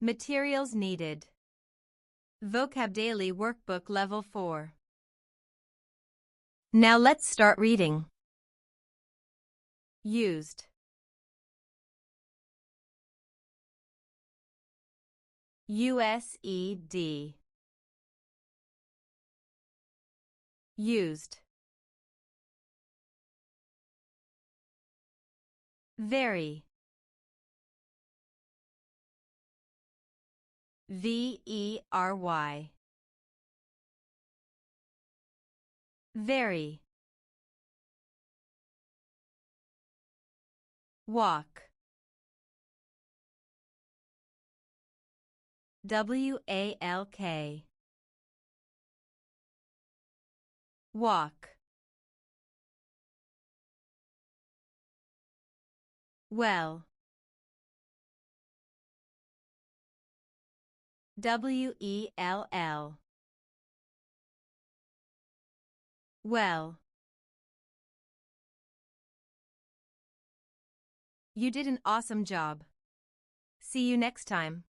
Materials needed. VocabDaily Workbook Level 4. Now let's start reading. Used. USED. Used. Very. VERY. Very. Walk. WALK. Walk. Well. WELL. Well. You did an awesome job. See you next time.